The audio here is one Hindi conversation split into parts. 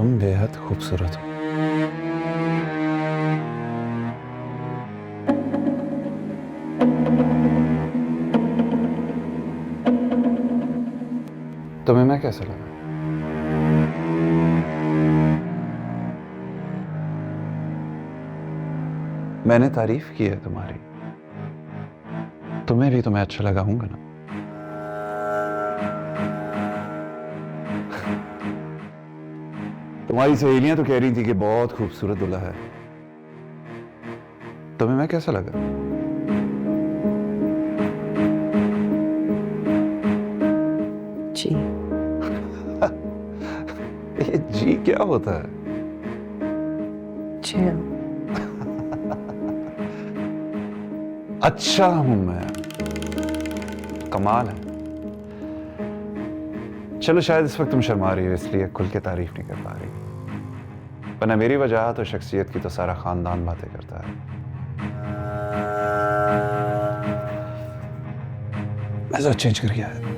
तुम बेहद खूबसूरत हो। तुम्हें मैं कैसा लगा? मैंने तारीफ की है तुम्हारी, तुम्हें भी तो मैं अच्छा लगा हूंगा ना। तुम्हारी सहेलियां तो कह रही थी कि बहुत खूबसूरत दूल्हा है। तुम्हें मैं कैसा लगा? जी। ये जी क्या होता है? चिल। अच्छा हूं मैं, कमाल है। चलो शायद इस वक्त तुम शर्मा रही हो इसलिए खुल के तारीफ नहीं कर पा रही, वरना मेरी वजह तो शख्सियत की तो सारा खानदान बातें करता है। मैं जरा चेंज करके आया।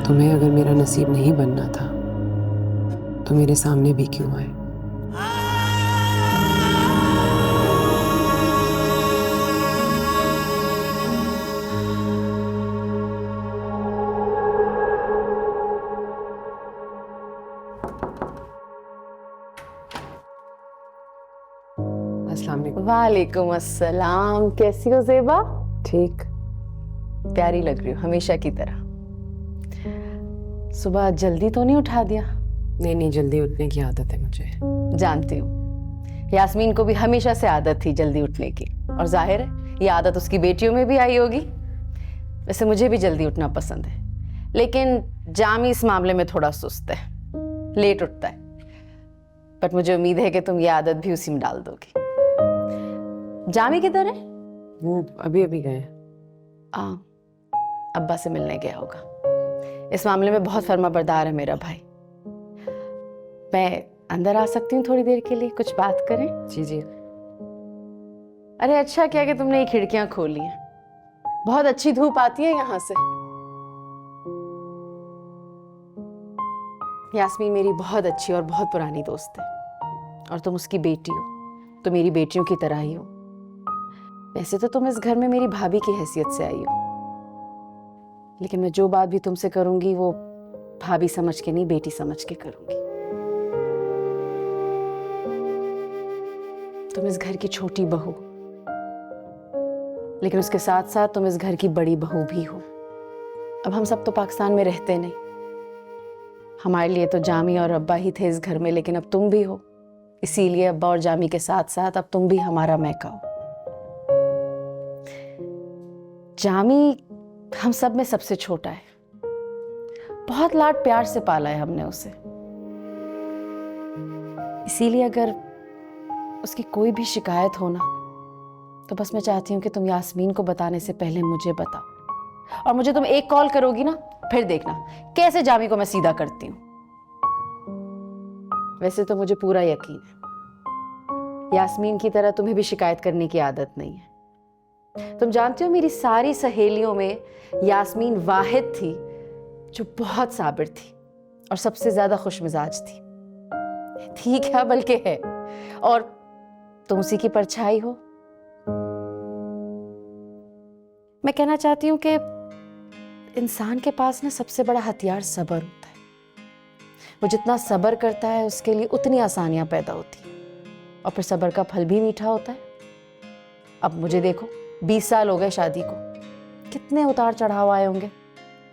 तुम्हें अगर मेरा नसीब नहीं बनना था तो मेरे सामने भी क्यों आए? अस्सलाम वालेकुम। वालेकुम अस्सलाम। कैसी हो ज़ेबा? ठीक। प्यारी लग रही हो हमेशा की तरह। सुबह जल्दी तो नहीं उठा दिया? नहीं नहीं, जल्दी उठने की आदत है मुझे। जानती हूँ, यास्मीन को भी हमेशा से आदत थी जल्दी उठने की, और जाहिर है ये आदत उसकी बेटियों में भी आई होगी। वैसे मुझे भी जल्दी उठना पसंद है, लेकिन जामी इस मामले में थोड़ा सुस्त है, लेट उठता है। बट मुझे उम्मीद है कि तुम ये आदत भी उसी में डाल दोगी। जामी किधर है? वो अभी अभी गए। अब्बा से मिलने गया होगा। इस मामले में बहुत फर्माबरदार है मेरा भाई। मैं अंदर आ सकती हूँ थोड़ी देर के लिए, कुछ बात करें? जी जी। अरे अच्छा किया कि तुमने ये खिड़कियां खोली हैं, बहुत अच्छी धूप आती है यहाँ से। यास्मीन मेरी बहुत अच्छी और बहुत पुरानी दोस्त है, और तुम उसकी बेटी हो तो मेरी बेटियों की तरह ही हो। वैसे तो तुम इस घर में मेरी भाभी की हैसियत से आई हो, लेकिन मैं जो बात भी तुमसे करूंगी वो भाभी समझ के नहीं, बेटी समझ के करूंगी। तुम इस घर की छोटी बहू, लेकिन उसके साथ साथ तुम इस घर की बड़ी बहू भी हो। अब हम सब तो पाकिस्तान में रहते नहीं, हमारे लिए तो जामी और अब्बा ही थे इस घर में, लेकिन अब तुम भी हो, इसीलिए अब्बा और जामी के साथ साथ अब तुम भी हमारा मैका हो। जामी हम सब में सबसे छोटा है, बहुत लाड प्यार से पाला है हमने उसे, इसीलिए अगर उसकी कोई भी शिकायत हो ना, तो बस मैं चाहती हूँ कि तुम यास्मीन को बताने से पहले मुझे बताओ। और मुझे तुम एक कॉल करोगी ना, फिर देखना कैसे जामी को मैं सीधा करती हूँ। वैसे तो मुझे पूरा यकीन है यास्मीन की तरह तुम्हें भी शिकायत करने की आदत नहीं है। तुम जानते हो मेरी सारी सहेलियों में यास्मीन वाहिद थी जो बहुत साबिर थी और सबसे ज्यादा खुशमिजाज थी। ठीक है, बल्कि है, और तुम उसी की परछाई हो। मैं कहना चाहती हूँ कि इंसान के पास ना सबसे बड़ा हथियार सब्र होता है। वो जितना सब्र करता है उसके लिए उतनी आसानियां पैदा होती हैं, और फिर सब्र का फल भी मीठा होता है। अब मुझे देखो, 20 साल हो गए शादी को, कितने उतार चढ़ाव आए होंगे,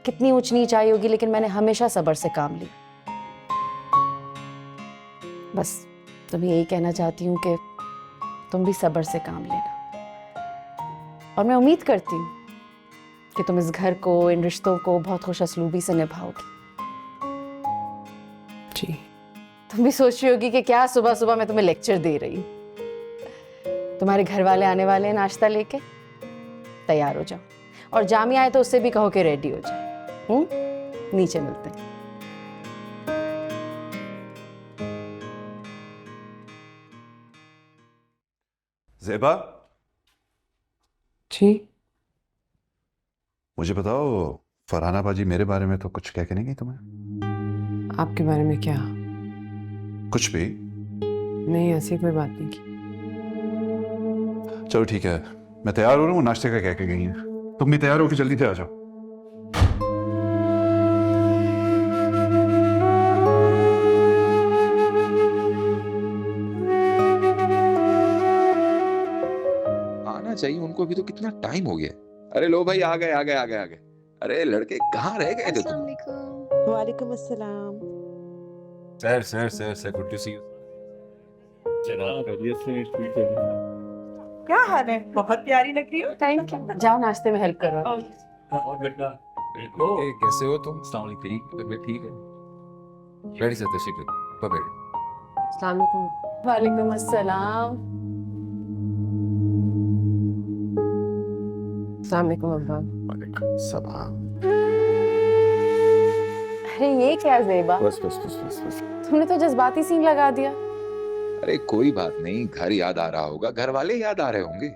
कितनी ऊंच नीच आई होगी, लेकिन मैंने हमेशा सब्र से काम लिया। बस तुम्हें यही कहना चाहती हूँ कि तुम भी सब्र से काम लेना, और मैं उम्मीद करती हूँ कि तुम इस घर को, इन रिश्तों को बहुत खुश असलूबी से निभाओगी। जी। तुम भी सोच रही होगी कि क्या सुबह सुबह मैं तुम्हें लेक्चर दे रही हूँ। तुम्हारे घर वाले आने वाले हैं नाश्ता लेके, तैयार हो जाओ, और जामी आए तो उससे भी कहो कि रेडी हो जाए। नीचे मिलते हैं। ज़ेबा, जी। मुझे बताओ, फरहाना बाजी मेरे बारे में तो कुछ कह के नहीं गई तुम्हें? आपके बारे में क्या? कुछ भी? नहीं, ऐसी कोई बात नहीं की। चलो ठीक है, मैं तैयार हो रहा हूँ, नाश्ते का कह के गई हैं। तुम भी तैयार हो कि जल्दी से आ जाओ। आना चाहिए उनको, अभी तो कितना टाइम हो गया। अरे लो भाई, आ गए आ गए आ गए आ गए। अरे लड़के कहाँ रह गए थे तुम? वालेकुम अस्सलाम। Sir good to see you. जनाब खैरियत से? क्या हाल है? बहुत प्यारी लग रही हो। Thank you. जाओ नाश्ते में हेल्प करो। और बेटा कैसे हो तुम? अस्सलाम वालेकुम। मैं ठीक है। बैठ सकते तशरीफ रखो, बैठ। वालेकुम अस्सलाम। अस्सलाम वालेकुम अब्बा। अरे ये क्या ज़ेबा, बस बस बस बस बस। तुमने तो जज्बाती सीन लगा दिया। अरे कोई बात नहीं, घर याद आ रहा होगा, घर वाले याद आ रहे होंगे।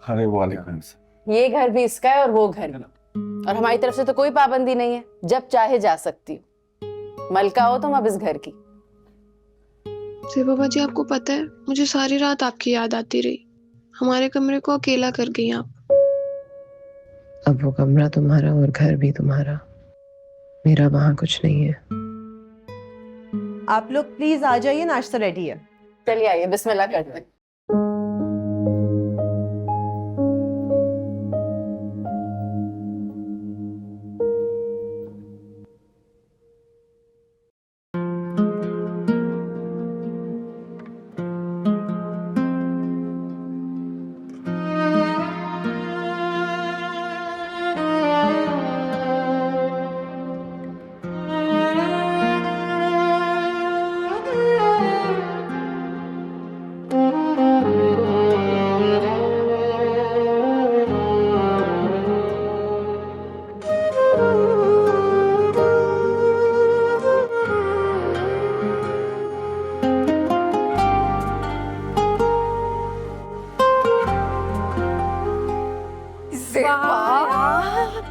अरे वालेकुम। ये घर भी इसका है और वो घर भी, और हमारी तरफ से तो कोई पाबंदी नहीं है, जब चाहे जा सकती हो। मलका हो तुम अब इस घर की। ज़ेबा बाजी, आपको पता है मुझे सारी रात आपकी याद आती रही। हमारे कमरे को अकेला कर गई आप। अब वो कमरा तुम्हारा और घर भी तुम्हारा, मेरा वहां कुछ नहीं है। आप लोग प्लीज आ जाइए, नाश्ता रेडी है। चलिए आइए, बिस्मिल्लाह करते हैं।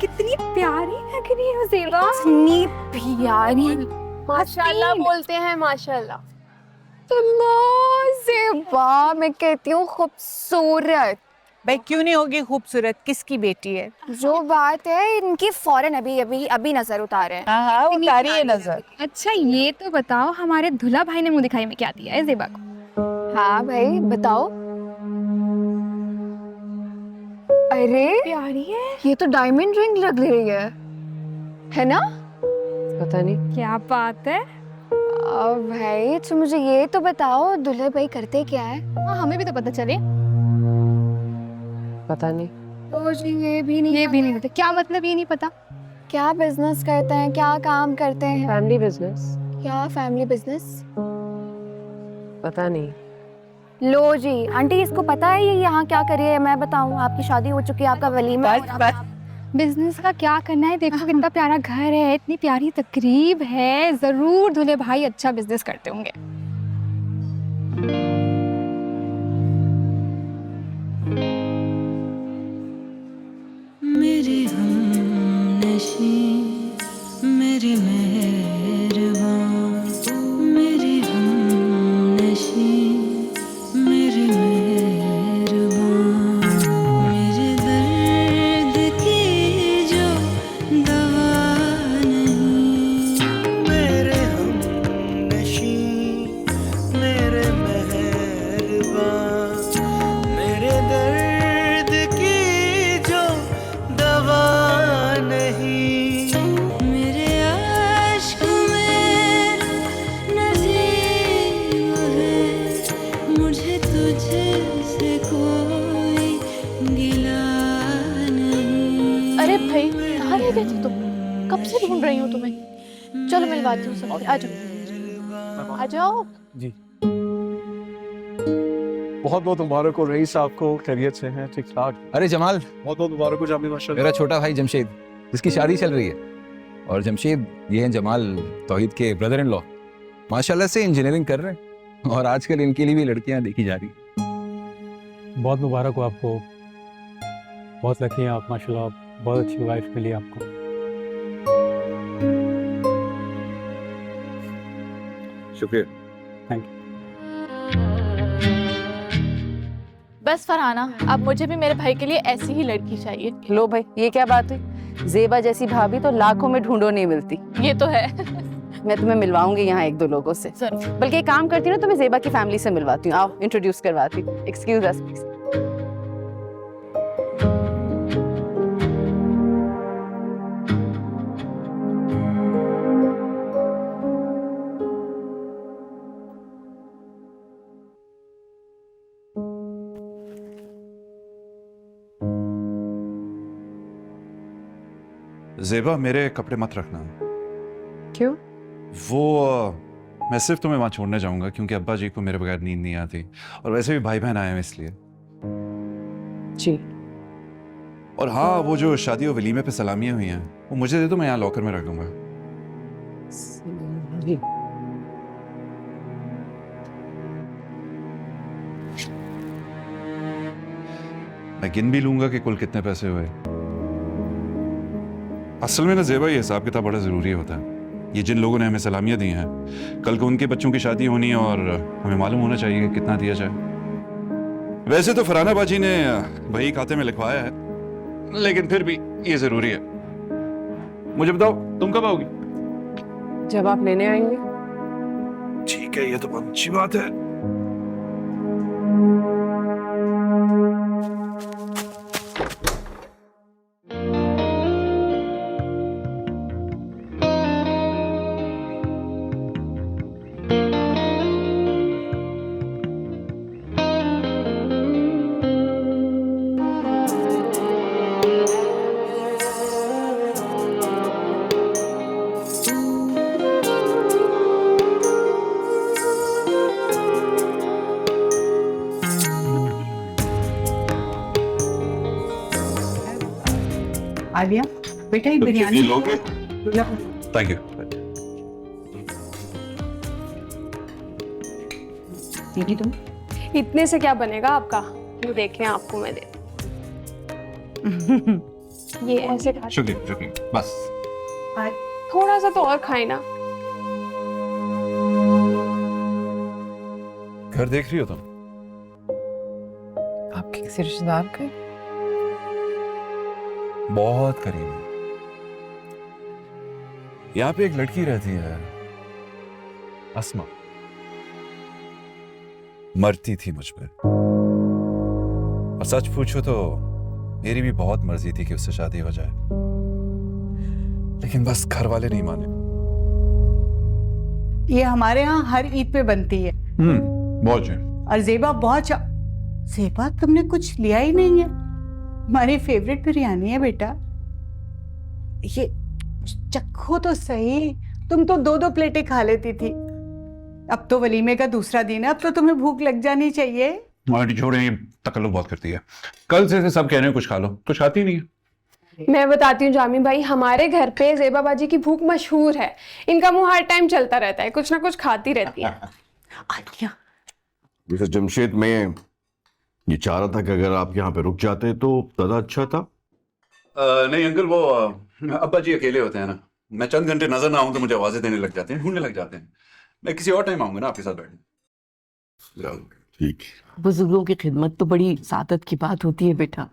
कितनी प्यारी लग रही है ज़ेबा। इतनी प्यारी, माशाल्लाह बोलते हैं, माशाल्लाह। ज़ेबा, मैं कहती हूँ खूबसूरत। भाई क्यों नहीं होगी खूबसूरत, किसकी बेटी है? जो बात है, इनकी फौरन अभी अभी अभी नजर उतारे हैं। हाँ उतारिए नजर। अच्छा ये तो बताओ, हमारे दूल्हा भाई ने मुंह दिखाई में क्या दिया है ज़ेबा को? हाँ भाई बताओ। अरे प्यारी है। ये तो डायमंड रिंग लग रही है ना? पता नहीं। क्या बात है। अब भाई तो मुझे ये तो बताओ, दूल्हे भाई करते क्या है? हाँ, हमें भी तो पता चले। पता नहीं। तो जी ये भी नहीं पता। क्या मतलब ये नहीं पता? क्या बिजनेस करते हैं, क्या काम करते हैं? Family business. क्या फैमिली बिजनेस? पता नहीं। लो जी आंटी, इसको पता है ये यहाँ क्या कर रही है? मैं बताऊँ, आपकी शादी हो चुकी है, आपका वलीमा है, और आप- बिजनेस का क्या करना है? देखो कितना प्यारा घर है, इतनी प्यारी तकरीब है, जरूर दूल्हे भाई अच्छा बिजनेस करते होंगे। मेरे हमनशी, मेरे मेहरबान, मेरे हमनशी, मेरे मेहरबान, मेरे दर्द की जो दवा नहीं। मेरे हमनशी, मेरे मेहरबान, मेरे दर्द की जो दवा नहीं। मेरे आश्क में नसीब है, मुझे तुझसे कोई गिला नहीं। अरे भाई कहाँ रह गए थे तुम? कब से ढूंढ रही हूँ तुम्हें। चलो मिलवाती हूँ सबसे, आ जाओ आ जाओ। जी बहुत बहुत मुबारक हो रईस, आपको खैरियत से हैं? ठीक ठाक। अरे जमाल, बहुत बहुत मुबारक हो जामी माशाल्लाह। मेरा छोटा भाई जमशेद, जिसकी शादी चल रही है। और जमशेद, ये हैं जमाल, तौहीद के ब्रदर इन लॉ। माशाल्लाह से इंजीनियरिंग कर रहे हैं और आजकल इनके लिए भी लड़कियां देखी जा रही हैं। बहुत मुबारक हो आपको, बहुत लकी हैं आप माशाल्लाह, बहुत अच्छी वाइफ मिली आपको। शुक्रिया। Thank you. बस फरहाना, अब मुझे भी मेरे भाई के लिए ऐसी ही लड़की चाहिए। लो भाई, ये क्या बात हुई? जेबा जैसी भाभी तो लाखों में ढूंढो नहीं मिलती। ये तो है। मैं तुम्हें मिलवाऊंगी यहाँ एक दो लोगों से। बल्कि एक काम करती हूँ ना, तुम्हें जेबा की फैमिली से मिलवाती हूँ। आओ, इंट्रोड्यूस करवाती हूँ। Excuse us please. जेबा, मेरे कपड़े मत रखना। क्यों? मैं सिर्फ तुम्हें वहां छोड़ने जाऊंगा क्योंकि अब्बा जी को मेरे बगैर नींद नहीं आती, और वैसे भी भाई बहन आए हैं इसलिए। जी। और हाँ, वो जो शादी और वलीमे पे सलामियां हुई हैं वो मुझे दे दो, मैं यहाँ लॉकर में रख दूंगा। मैं गिन भी लूंगा कि कुल कितने पैसे हुए। असल में ना जेबा, ये हिसाब किताब बड़ा जरूरी होता है। ये जिन लोगों ने हमें सलामियां दी हैं, कल को उनके बच्चों की शादी होनी है और हमें मालूम होना चाहिए कि कितना दिया जाए। वैसे तो फरहाना बाजी ने वही खाते में लिखवाया है, लेकिन फिर भी ये जरूरी है। मुझे बताओ, तुम कब आओगी? जब आप लेने आएंगे। ठीक है, ये तो बहुत अच्छी बात है। आलिया बेटा, एक बिरयानी लोगे? Thank you. दीदी तुम इतने से क्या बनेगा आपका? वो देखें, आपको मैं दे। ये ऐसे खा, शुक्रिया शुक्रिया, बस। थोड़ा सा तो और खाए ना। घर देख रही हो तुम? आपके किसी रिश्तेदार का? बहुत करीब है। यहाँ पे एक लड़की रहती है, अस्मा। मरती थी मुझ पे, और सच पूछो तो मेरी भी बहुत मर्जी थी कि उससे शादी हो जाए, लेकिन बस घर वाले नहीं माने। ये हमारे यहाँ हर ईद पे बनती है। बहुत जी। और जेबा बहुत जेबा, तुमने कुछ लिया ही नहीं है। हमारी फेवरेट बिरयानी है बेटा, ये चखो तो सही। तुम तो 2-2 प्लेटें खा लेती थी। अब तो वलीमे का दूसरा दिन है, अब तो तुम्हें भूख लग जानी चाहिए। हमारी छोड़े, ये तकल्लुफ बहुत करती है। कल से सब कह रहे हैं कुछ खा लो, कुछ खाती नहीं है। मैं बताती हूँ जामी भाई, हमारे घर पे जेबा बाजी की भूख मशहूर है। इनका मुंह हर टाइम चलता रहता है, कुछ ना कुछ खाती रहती है। आलिया, मिसेस जमशेद, मैं ये चाह रहा था कि अगर आप यहाँ पे रुक जाते तो ज़्यादा अच्छा था। नहीं अंकल, वो अब्बा जी अकेले होते हैं ना, मैं चंद घंटे नजर ना आऊं तो मुझे आवाजें देने लग जाते हैं, ढूंढने लग जाते हैं। मैं किसी और टाइम आऊंगा ना आपके साथ बैठने। ठीक। बुजुर्गों की खिदमत तो बड़ी सादत की बात होती है बेटा।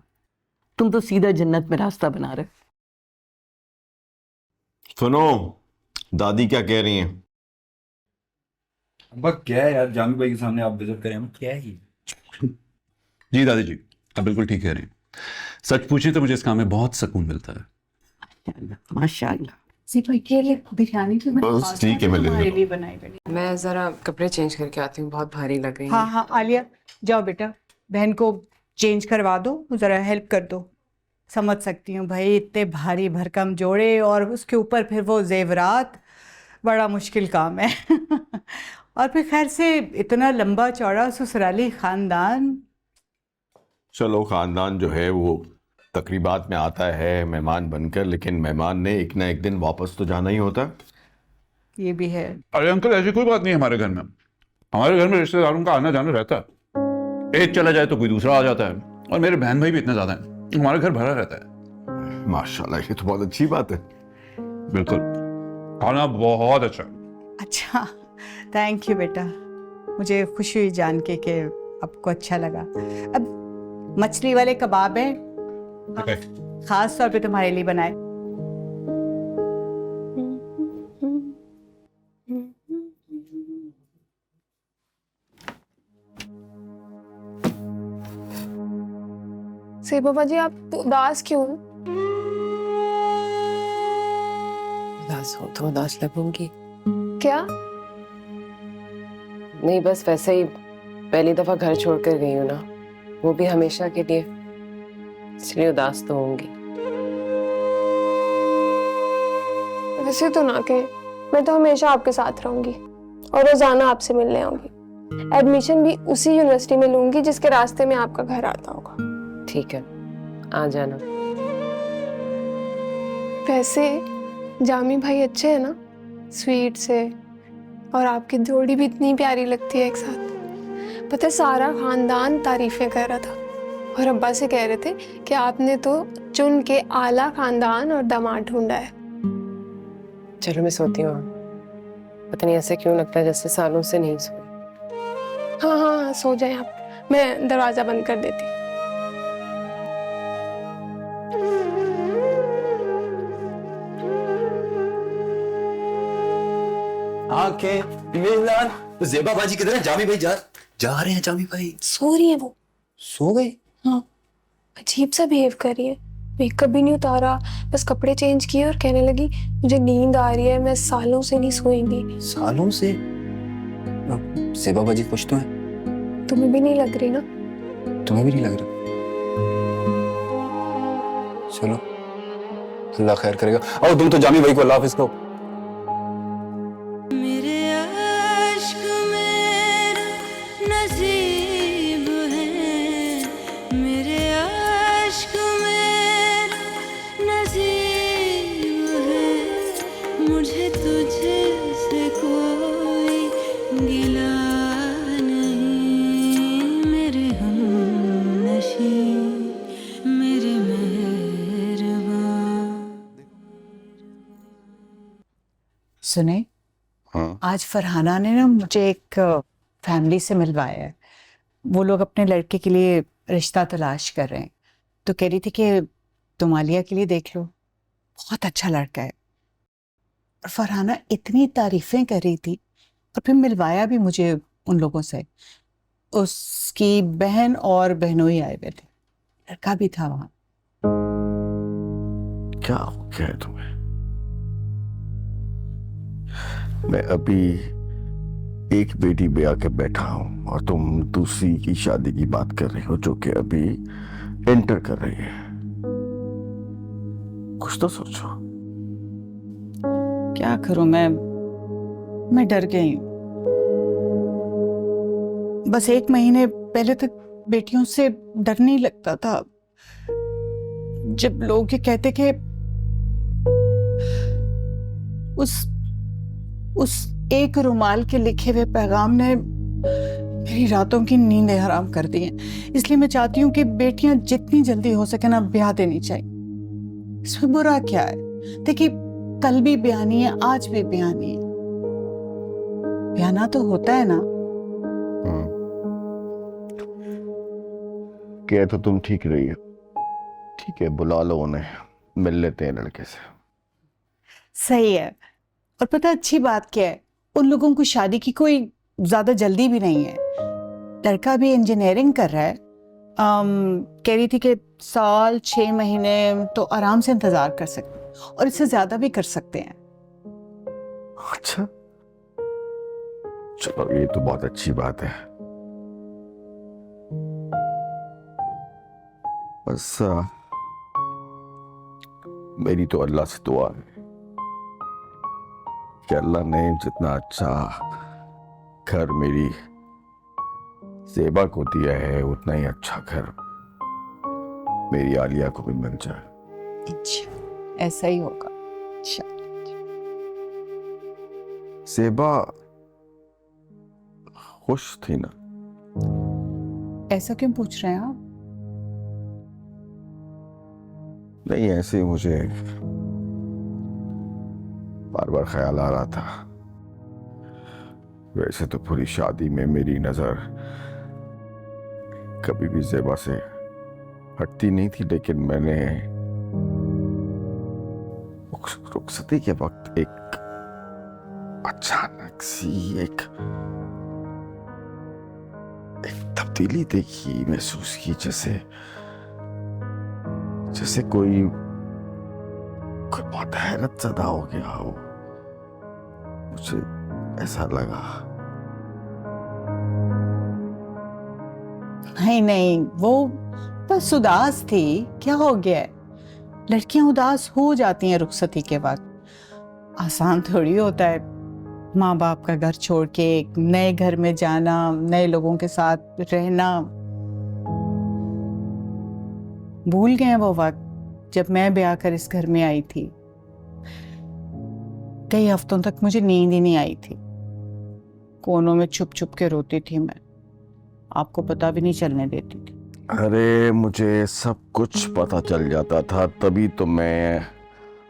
तुम तो सीधा जन्नत में रास्ता बना रहे। सुनो, दादी क्या कह रही हैं? अब्बा क्या है यार, जामी भाई के सामने आप बेइज्जत करें, हम क्या है? जी दादी जी, आप बिल्कुल ठीक कह रहे हैं। सच पूछे तो मुझे इस काम में बहुत सुकून मिलता है। माशाल्लाह। बिरयानी तो बस ठीक है, मैं ले तुम्हारे लिए बनाई बनी। मैं जरा कपड़े चेंज करके आती हूँ, बहुत भारी लग रही है। हाँ हाँ आलिया, जाओ बेटा, बहन को चेंज करवा दो, जरा हेल्प कर दो। समझ सकती हूँ भाई, इतने भारी भरकम जोड़े और उसके ऊपर फिर वो जेवरात, बड़ा मुश्किल काम है। और फिर खैर से इतना लंबा चौड़ा ससुराली खानदान। चलो, खानदान जो है वो तकरीबात में आता है मेहमान बनकर, लेकिन मेहमान ने एक ना एक दिन वापस तो जाना ही होता है। ये भी है। अरे अंकल, ऐसी कोई बात नहीं है हमारे घर में। हमारे घर में रिश्तेदारों का आना जाना रहता है। एक चला जाए तो कोई दूसरा आ जाता है, और मेरे बहन भाई भी इतने ज्यादा हैं, हमारे घर भरा रहता है। माशाल्लाह, ये तो बहुत अच्छी बात है। बिल्कुल, खाना बहुत अच्छा। अच्छा, थैंक यू बेटा। मुझे खुशी हुई जान के कि आपको अच्छा लगा। अब मछली वाले कबाब हैं, खास तौर पे तुम्हारे लिए बनाए। से बाबा जी आप उदास क्यों? उदास हो तो उदास लगूंगी। क्या? नहीं, बस वैसे ही पहली दफा घर छोड़कर गई हूँ ना, वो भी हमेशा के लिए, इसलिए उदास तो होंगी। वैसे तो ना कहे, मैं तो हमेशा आपके साथ रहूंगी और रोजाना आपसे मिलने आऊंगी। एडमिशन भी उसी यूनिवर्सिटी में लूंगी जिसके रास्ते में आपका घर आता होगा। ठीक है, आ जाना। वैसे जामी भाई अच्छे हैं ना, स्वीट से, और आपकी जोड़ी भी इतनी प्यारी लगती है एक साथ। पता है सारा खानदान तारीफें कर रहा था, और अब्बा से कह रहे थे कि आपने तो चुन के आला खानदान और दामाद ढूंढा है। चलो मैं सोती हूँ। पता नहीं ऐसे क्यों लगता है जैसे सालों से नहीं सोई। हाँ हाँ हाँ, सो जाए आप, मैं दरवाजा बंद कर देती हूँ। आंखें मिलान। तो ज़ेबा बाजी किधर है? जामी भाई जा रहे हैं। जामी भाई सो रही है वो। सो गए? हाँ, अजीब सा बिहेव कर रही है। मेकअप भी नहीं उतारा, बस कपड़े चेंज किए और कहने लगी मुझे नींद आ रही है, मैं सालों से नहीं सोई थी। सालों से? ज़ेबा बाजी खुश तो है? तुम्हें भी नहीं लग रही ना? तुम्हें भी नहीं लग रहा? चलो, अल्लाह खैर करेगा। और तुम तो जामी भाई को अल्लाह हाफिज़ कहो। मेरे आश्क मेरा नसीब है, मेरे आश्क मेरा नसीब है, मुझे तुझसे कोई गिला नहीं, मेरे हमनशी मेरे मेहरबान। सुने, हाँ। आज फरहाना ने ना मुझे एक फैमिली से मिलवाया है। वो लोग अपने लड़के के लिए रिश्ता तलाश कर रहे हैं, तो कह रही थी कि तुम आलिया के लिए देख लो, बहुत अच्छा लड़का है। और फरहाना इतनी तारीफें कर रही थी, और फिर मिलवाया भी मुझे उन लोगों से। उसकी बहन और बहनोई आए हुए थे, लड़का भी था वहां। क्या हो गया है तुम्हें? मैं अभी एक बेटी ब्याह के बैठा हूं, और तुम दूसरी की शादी की बात कर रही हो, जो कि अभी एंटर कर रही है। कुछ तो सोचो। क्या करूं मैं डर गई हूं। बस 1 महीने पहले तक बेटियों से डर नहीं लगता था, जब लोग ये कहते कि उस एक रुमाल के लिखे हुए पैगाम ने मेरी रातों की नींदें हराम कर दी हैं। इसलिए मैं चाहती हूँ कि बेटियां जितनी जल्दी हो सके ना ब्याह देनी चाहिए। इसमें बुरा क्या है? देखिए, कल भी बयानी है, आज भी बयानी है। बयाना तो होता है ना। क्या तो तुम ठीक रही है। ठीक है, बुला लो उन्हें, मिल लेते हैं लड़के से। सही है। और पता अच्छी बात क्या है, उन लोगों को शादी की कोई ज्यादा जल्दी भी नहीं है। लड़का भी इंजीनियरिंग कर रहा है। कह रही थी कि 1-6 महीने तो आराम से इंतजार कर सकते हैं, और इससे ज्यादा भी कर सकते हैं। अच्छा, चलो ये तो बहुत अच्छी बात है। बस मेरी तो अल्लाह से दुआ है कि अल्लाह ने जितना अच्छा घर मेरी ज़ेबा को दिया है, उतना ही अच्छा घर मेरी आलिया को भी मिल जाए। अच्छा, ऐसा ही होगा। अच्छा, सेबा खुश थी ना? ऐसा क्यों पूछ रहे हैं आप? नहीं, ऐसे ही मुझे बार बार ख्याल आ रहा था। वैसे तो पूरी शादी में मेरी नजर कभी भी ज़ेबा से हटती नहीं थी, लेकिन मैंने रुखसती के वक्त एक अचानक सी एक तब्दीली देखी, महसूस की, जैसे कोई बहुत हैरत ज़दा हो गया हो। मुझे ऐसा लगा। नहीं, वो बस उदास थी। क्या हो गया है? लड़कियां उदास हो जाती हैं रुखसती के वक्त। आसान थोड़ी होता है माँ बाप का घर छोड़ के एक नए घर में जाना, नए लोगों के साथ रहना। भूल गए वो वक्त जब मैं ब्याह कर इस घर में आई थी। कई हफ्तों तक मुझे नींद ही नहीं आई थी। कोनों में छुप छुप के रोती थी मैं, आपको पता भी नहीं चलने देती थी। अरे मुझे सब कुछ पता चल जाता था, तभी तो मैं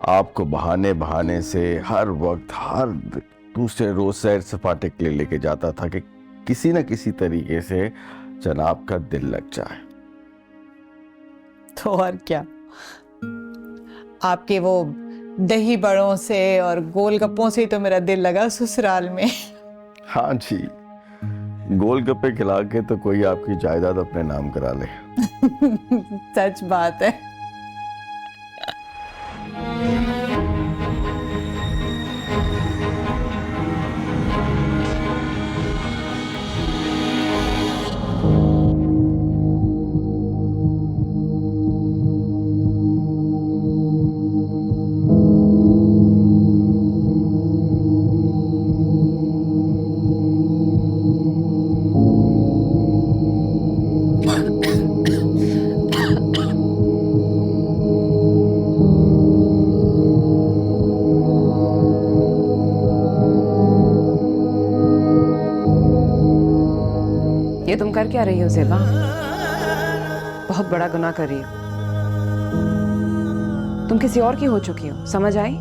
आपको बहाने बहाने से हर वक्त, हर दूसरे रोज सैर सपाटे के लिए लेके जाता था कि किसी न किसी तरीके से जनाब का दिल लग जाए। तो और क्या, आपके वो दही बड़ों से और गोलगप्पों से ही तो मेरा दिल लगा ससुराल में। हाँ जी, गोलगप्पे खिला के तो कोई आपकी जायदाद अपने नाम करा ले। सच बात है। ये तुम कर क्या रही हो ज़ेबा? बहुत बड़ा गुनाह कर रही हो। तुम किसी और की हो चुकी हो, समझ आई?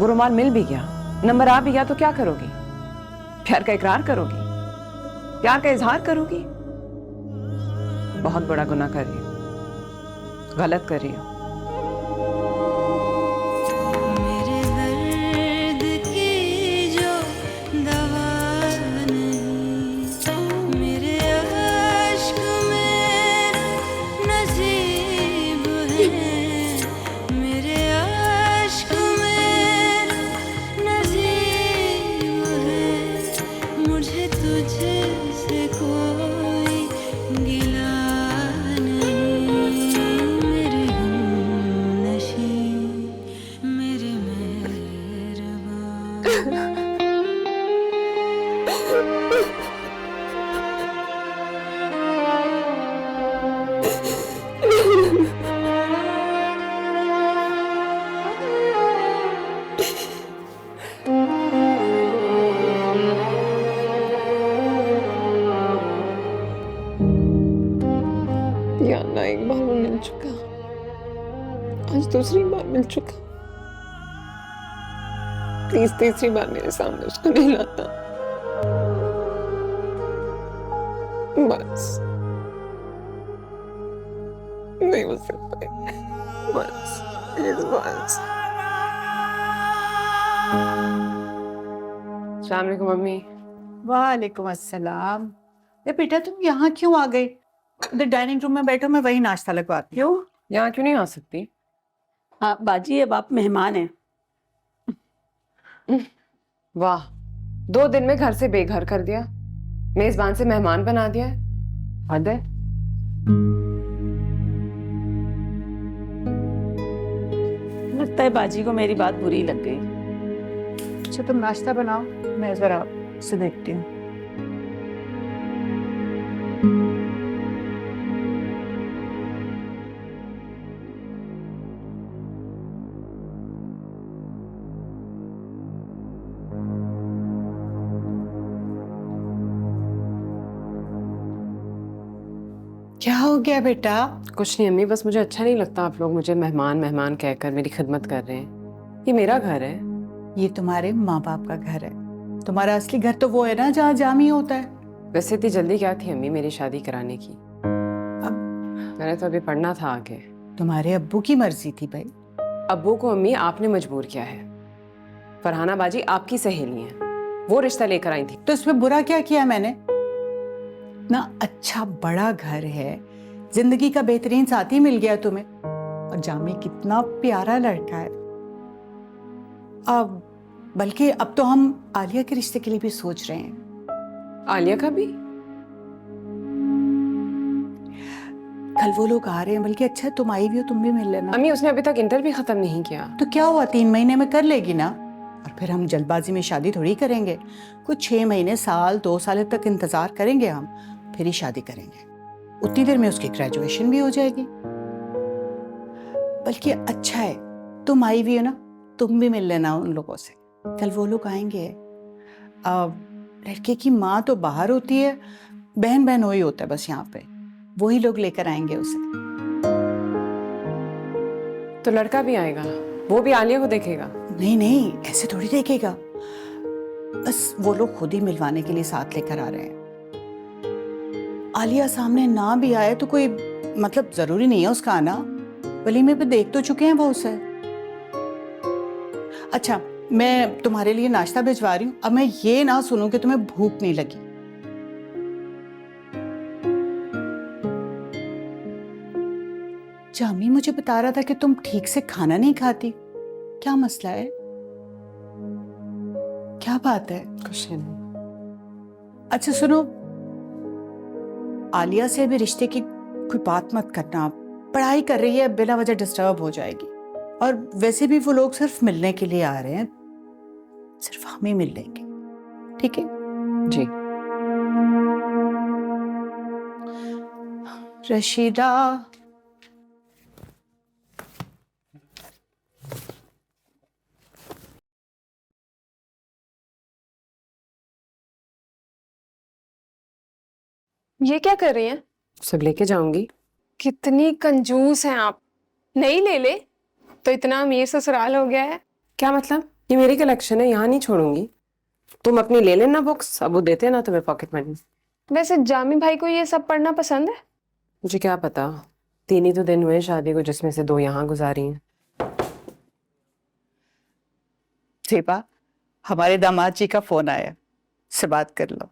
वो रुमाल मिल भी गया, नंबर आ भी गया तो क्या करोगी? प्यार का इकरार करोगी? प्यार का इजहार करोगी? बहुत बड़ा गुनाह कर रही हो, गलत कर रही हो। एक बार वो मिल चुका, आज दूसरी बार मिल चुका, प्लीज तीसरी बार मेरे सामने उसको नहीं लाता। बस नहीं हो सकता, बस बस। अस्सलाम वालेकुम मम्मी। वालेकुम अस्सलाम। ये बेटा तुम यहाँ क्यों आ गई? उधर डाइनिंग रूम में बैठो, मैं वही नाश्ता लगवाती हूँ। यहाँ क्यों नहीं आ सकती? हाँ बाजी, अब आप मेहमान हैं। वाह, 2 दिन में घर से बेघर कर दिया, मेजबान से मेहमान बना दिया है। हद है। लगता है बाजी को मेरी बात बुरी लग गई। अच्छा तुम नाश्ता बनाओ, मैं जरा से देखती हूँ। क्या हो गया बेटा? कुछ नहीं अम्मी, बस मुझे अच्छा नहीं लगता आप लोग मुझे मेहमान मेहमान कहकर मेरी खिदमत कर रहे हैं। ये मेरा घर है। ये तुम्हारे माँ बाप का घर है। तुम्हारा असली घर तो वो है ना जहाँ जामी होता है। वैसे इतनी जल्दी क्या थी अम्मी मेरी शादी कराने की? अब मैंने तो अभी पढ़ना था आगे। तुम्हारे अब्बू की मर्जी थी भाई। अब्बू को अम्मी आपने मजबूर किया है। फरहाना बाजी आपकी सहेली है, वो रिश्ता लेकर आई थी। तो इसमें बुरा क्या किया मैंने? ना अच्छा बड़ा घर है, जिंदगी का बेहतरीन साथी मिल गया तुम्हें, और जामी कितना प्यारा लड़का है। अब बल्कि अब तो हम आलिया के रिश्ते के लिए भी सोच रहे हैं। आलिया का भी? कल वो लोग आ रहे हैं, बल्कि अच्छा तुम आई भी हो, तुम भी मिल लेना। अम्मी उसने अभी तक इंटर भी खत्म नहीं किया। तो क्या हुआ, 3 महीने में कर लेगी ना। और फिर हम जल्दबाजी में शादी थोड़ी करेंगे, कुछ 6 महीने, साल 2 साल तक इंतजार करेंगे हम, फिर ही शादी करेंगे। उतनी देर में उसकी ग्रेजुएशन भी हो जाएगी। बल्कि अच्छा है तुम आई भी हो ना, तुम भी मिल लेना उन लोगों से। कल वो लोग आएंगे। लड़के की माँ तो बाहर होती है, बहन बहन वही होता है बस यहाँ पे, वही लोग लेकर आएंगे उसे। तो लड़का भी आएगा, वो भी आलिया को देखेगा? नहीं नहीं, ऐसे थोड़ी देखेगा, बस वो लोग खुद ही मिलवाने के लिए साथ लेकर आ रहे हैं। आलिया सामने ना भी आए तो कोई मतलब जरूरी नहीं है उसका आना, वलीमे पे देख तो चुके हैं वो उसे। अच्छा मैं तुम्हारे लिए नाश्ता भिजवा रही हूँ, अब मैं ये ना सुनूं कि तुम्हें भूख नहीं लगी। जामी मुझे बता रहा था कि तुम ठीक से खाना नहीं खाती, क्या मसला है? क्या बात है? कुछ नहीं। अच्छा सुनो, आलिया से भी रिश्ते की कोई बात मत करना, पढ़ाई कर रही है, बिना वजह डिस्टर्ब हो जाएगी। और वैसे भी वो लोग सिर्फ मिलने के लिए आ रहे हैं, सिर्फ हम ही मिल लेंगे, ठीक है? जी। रशीदा, ये क्या कर रही हैं? सब लेके जाऊंगी। कितनी कंजूस हैं आप। नहीं ले ले तो इतना अमीर ससुराल हो गया है। क्या मतलब? ये मेरी कलेक्शन है, यहाँ नहीं छोड़ूंगी। तुम अपनी ले लेना बुक्स, अब वो देते हैं ना तुम्हें पॉकेट मनी। वैसे जामी भाई को ये सब पढ़ना पसंद है? मुझे क्या पता, 3 ही तो दिन हुए शादी को, जिसमें से 2 यहाँ गुजारी हैं। सेबा, हमारे दामाद जी का फोन आया, से बात कर लो।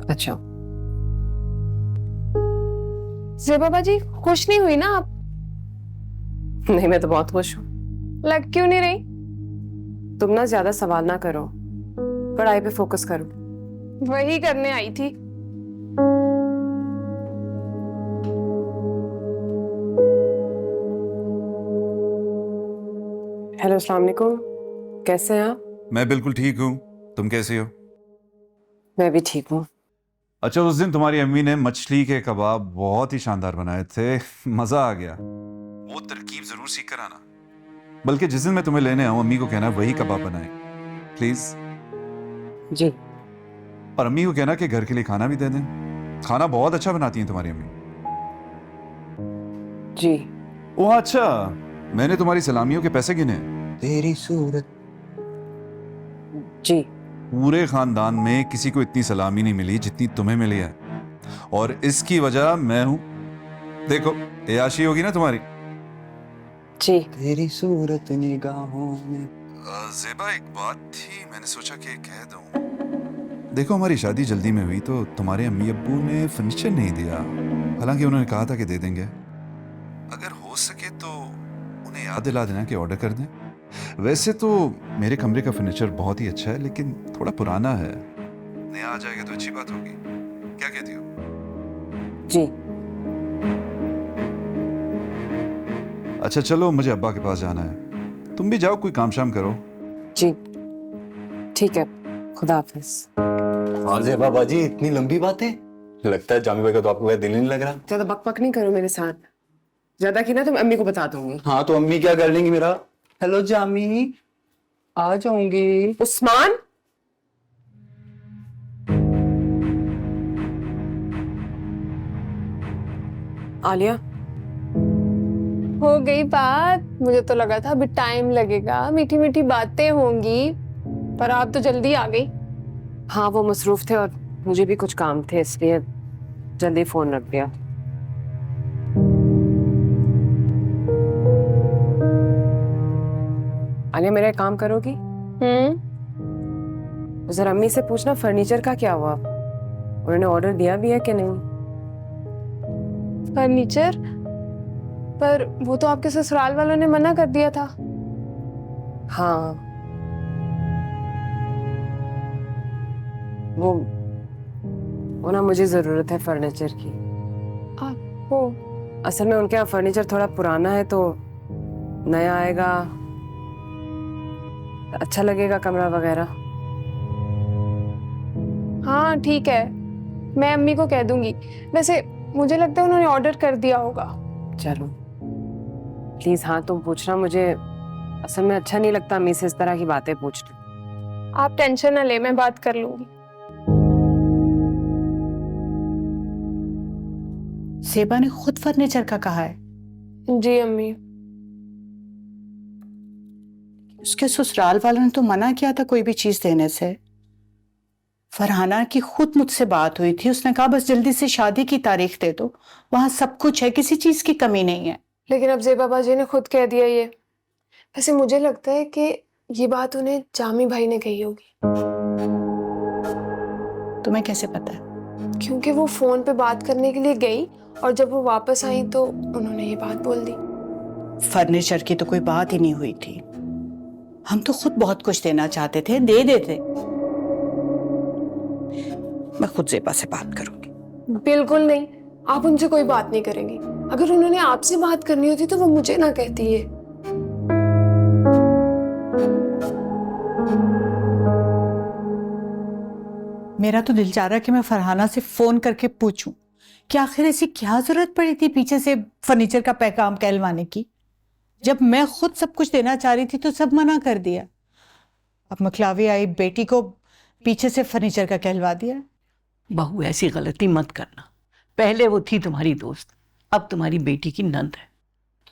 अच्छा। ज़ेबा बाजी खुश नहीं हुई ना आप? नहीं, मैं तो बहुत खुश हूँ। लग क्यों नहीं रही? तुम ना ज्यादा सवाल ना करो, पढ़ाई पे फोकस करो। वही करने आई थी। हेलो, अस्सलाम वालेकुम, कैसे हैं आप? मैं बिल्कुल ठीक हूँ, तुम कैसी हो? मैं भी ठीक हूँ। अच्छा, उस दिन तुम्हारी अम्मी ने मछली के कबाब बहुत ही शानदार बनाए थे, मजा आ गया। वो तरकीब जरूर सीख कर आना, बल्कि जिस दिन मैं तुम्हें लेने आऊं अम्मी को कहना वही कबाब बनाए प्लीज। जी। और अम्मी को कहना कि घर के लिए खाना भी दे दें, खाना बहुत अच्छा बनाती हैं तुम्हारी अम्मी। जी। ओह अच्छा, मैंने तुम्हारी सलामियों के पैसे गिने। तेरी सूरत। जी। पूरे खानदान में किसी को इतनी सलामी नहीं मिली जितनी तुम्हें मिली है, और इसकी वजह मैं हूं। देखो, याशी होगी ना तुम्हारी। जी। तेरी सूरत निगाहों में। ज़ेबा, एक बात थी, मैंने सोचा कि कह दूं। देखो, हमारी शादी जल्दी में हुई तो तुम्हारे अम्मी अब्बू ने फर्नीचर नहीं दिया, हालांकि उन्होंने कहा था कि दे देंगे। अगर हो सके तो उन्हें याद दिला देना कि ऑर्डर कर दें। वैसे तो मेरे कमरे का फर्नीचर बहुत ही अच्छा है, लेकिन थोड़ा पुराना है, नया आ जाएगा तो अच्छी बात होगी। क्या कहती हो? जी। अच्छा चलो, मुझे अब्बा के पास जाना है, तुम भी जाओ, कोई काम शाम करो। जी ठीक है, खुदा हाफिज। हाँ ज़ेबा बाजी, इतनी लंबी बातें, लगता है जामी भाई का तो आपको दिल नहीं लग रहा। ज्यादा बकबक नहीं करो मेरे साथ, ज्यादा की ना तो मैं अम्मी को बता दूंगी। हाँ तो अम्मी क्या कर लेंगी मेरा? हेलो जामी, आ जाऊंगी। आलिया, हो गई बात। मुझे तो लगा था अभी टाइम लगेगा, मीठी मीठी बातें होंगी, पर आप तो जल्दी आ गई। हाँ वो मसरूफ थे और मुझे भी कुछ काम थे, इसलिए जल्दी फोन रख दिया। आलिया, मेरा एक काम करोगी? जरा अम्मी से पूछना फर्नीचर का क्या हुआ, उन्होंने ऑर्डर दिया भी है कि नहीं? फर्नीचर? पर वो तो आपके ससुराल वालों ने मना कर दिया था। हाँ, वो ना मुझे जरूरत है फर्नीचर की। आपको? असल में उनके यहाँ फर्नीचर थोड़ा पुराना है, तो नया आएगा, अच्छा लगेगा कमरा वगैरह। हाँ ठीक है, मैं अम्मी को कह दूंगी। वैसे मुझे लगता है उन्होंने ऑर्डर कर दिया होगा। चलो प्लीज, हाँ तुम पूछना, मुझे असल में अच्छा नहीं लगता अम्मी से इस तरह की बातें पूछना। आप टेंशन ना ले, मैं बात कर लूंगी। सेबा ने खुद फर्नीचर का कहा है? जी अम्मी। उसके ससुराल वालों ने तो मना किया था कोई भी चीज देने से। फरहाना की खुद मुझसे बात हुई थी, उसने कहा बस जल्दी से शादी की तारीख दे दो, वहां सब कुछ है, किसी चीज की कमी नहीं है। लेकिन अब ज़ेबा बाजी ने खुद कह दिया ये। वैसे मुझे लगता है कि ये बात उन्हें जामी भाई ने कही होगी। तुम्हें कैसे पता है? क्योंकि वो फोन पे बात करने के लिए गई और जब वो वापस आई तो उन्होंने ये बात बोल दी। फर्नीचर की तो कोई बात ही नहीं हुई थी, हम तो खुद बहुत कुछ देना चाहते थे, दे देते। मैं खुद ज़ेबा से बात करूंगी। बिल्कुल नहीं, आप उनसे कोई बात नहीं करेंगी। अगर उन्होंने आपसे बात करनी होती तो वो मुझे ना कहती है। मेरा तो दिल चाह रहा है कि मैं फरहाना से फोन करके पूछूं कि आखिर ऐसी क्या जरूरत पड़ी थी पीछे से फर्नीचर का पैगाम कहलवाने की। जब मैं खुद सब कुछ देना चाह रही थी तो सब मना कर दिया। अब मखलावी आई बेटी को पीछे से फर्नीचर का कहलवा दिया। बहू ऐसी गलती मत करना, पहले वो थी तुम्हारी दोस्त, अब तुम्हारी बेटी की नंद है,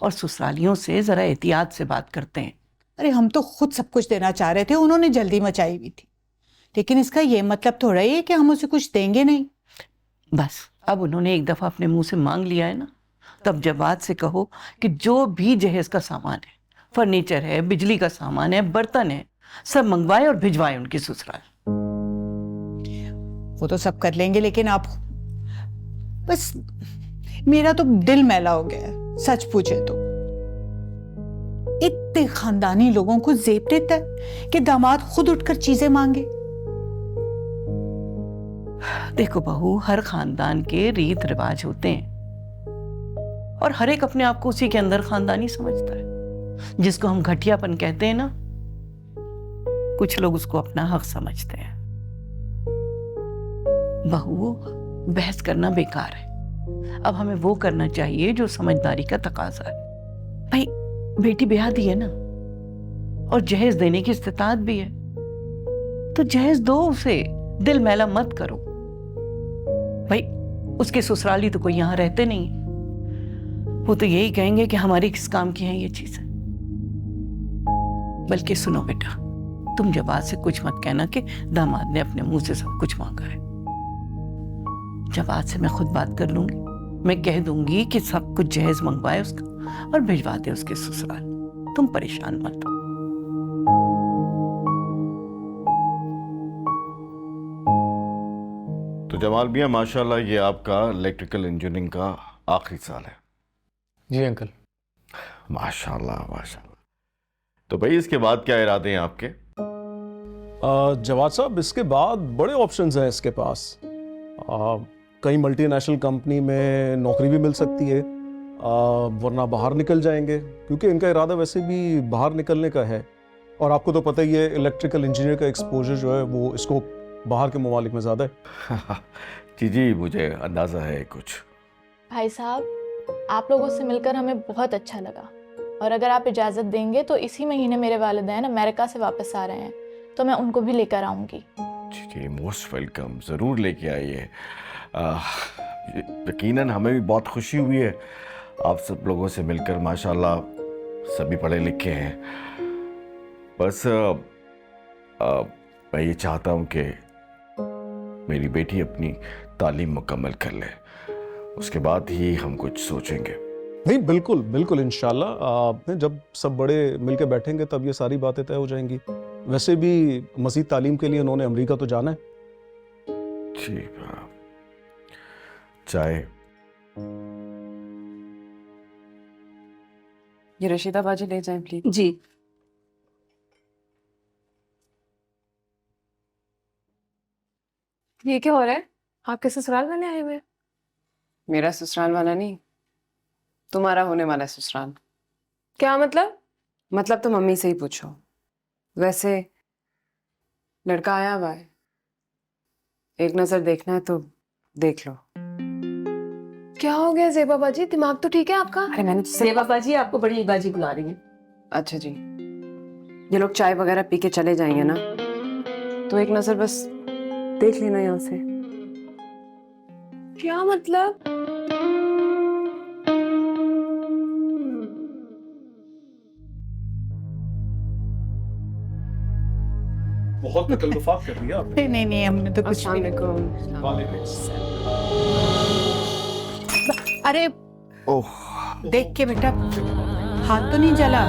और ससुरालियों से जरा एहतियात से बात करते हैं। अरे हम तो खुद सब कुछ देना चाह रहे थे, उन्होंने जल्दी मचाई हुई थी, लेकिन इसका ये मतलब थोड़ा ही है कि हम उसे कुछ देंगे नहीं। बस अब उन्होंने एक दफा अपने मुंह से मांग लिया है ना, तब जवाब से कहो कि जो भी जहेज का सामान है, फर्नीचर है, बिजली का सामान है, बर्तन है, सब मंगवाए और भिजवाए उनके ससुराल। वो तो सब कर लेंगे, लेकिन आप बस, मेरा तो दिल मैला हो गया है सच पूछे तो। इतने खानदानी लोगों को जेब देता है कि दामाद खुद उठकर चीजें मांगे। देखो बहू, हर खानदान के रीत रिवाज होते हैं और हर एक अपने आप को उसी के अंदर खानदानी समझता है। जिसको हम घटियापन कहते हैं ना, कुछ लोग उसको अपना हक समझते हैं। बहू, बहस करना बेकार है, अब हमें वो करना चाहिए जो समझदारी का तकाजा है। भाई बेटी ब्याहदी है ना, और जहेज देने की इस्तिताअत भी है, तो जहेज दो उसे, दिल मैला मत करो। भाई उसके ससुराली तो कोई यहां रहते नहीं, वो तो यही कहेंगे कि हमारी किस काम की है ये चीजें। बल्कि सुनो बेटा, तुम जवाब से कुछ मत कहना कि दामाद ने अपने मुंह से सब कुछ मांगा है। जवाब से मैं खुद बात कर लूंगी, मैं कह दूंगी कि सब कुछ जहेज मंगवाए उसका और भिजवा दे उसके ससुराल। तुम परेशान मत हो। तो जमाल भैया माशाल्लाह, ये आपका इलेक्ट्रिकल इंजीनियरिंग का आखिरी साल है। जी अंकल। माशाल्लाह माशाल्लाह। तो भाई इसके बाद क्या इरादे हैं आपके? जवाद साहब, इसके बाद बड़े ऑप्शंस हैं इसके पास। कई मल्टीनेशनल कंपनी में नौकरी भी मिल सकती है, वरना बाहर निकल जाएंगे, क्योंकि इनका इरादा वैसे भी बाहर निकलने का है। और आपको तो पता ही है इलेक्ट्रिकल इंजीनियर का एक्सपोजर जो है वो इसको बाहर के ममालिक में ज़्यादा है। जी जी, मुझे अंदाज़ा है कुछ। भाई साहब, आप लोगों से मिलकर हमें बहुत अच्छा लगा, और अगर आप इजाज़त देंगे तो इसी महीने मेरे वालिदैन अमेरिका से वापस आ रहे हैं, तो मैं उनको भी लेकर आऊँगी। जी जी, मोस्ट वेलकम, ज़रूर लेके आइए। यकीनन हमें भी बहुत खुशी हुई है आप सब लोगों से मिलकर। माशाल्लाह सभी पढ़े लिखे हैं। बस मैं ये चाहता हूँ कि मेरी बेटी अपनी तालीम मुकम्मल कर ले, उसके बाद ही हम कुछ सोचेंगे। नहीं, बिल्कुल बिल्कुल, इंशाल्लाह जब सब बड़े मिलकर बैठेंगे तब ये सारी बातें तय हो जाएंगी। वैसे भी मज़ीद तालीम के लिए उन्होंने अमेरिका तो जाना है। ठीक है, चाय। ये रशीदा बाजी ले जाएं प्लीज। जी। ये क्या हो रहा है? आपके ससुराल वाले आए हुए हैं? मेरा ससुराल वाला नहीं, तुम्हारा होने वाला ससुराल। क्या मतलब? मतलब तो मम्मी से ही पूछो। वैसे लड़का आया हुआ है, एक नजर देखना है तो देख लो। क्या हो गया ज़ेबा बाजी, दिमाग तो ठीक है आपका? अरे मैंने सेवा बाजी आपको बड़ी बाजी बुला रही है। अच्छा जी, ये लोग चाय वगैरह पी के चले जाएंगे ना, तो एक नजर बस देख लेना यहाँ से। क्या मतलब? बहुत तकल्लुफ़ात कर दिया आपने। नहीं नहीं, हमने तो कुछ भी अरे ओह, देख के बेटा, हाथ तो नहीं जला?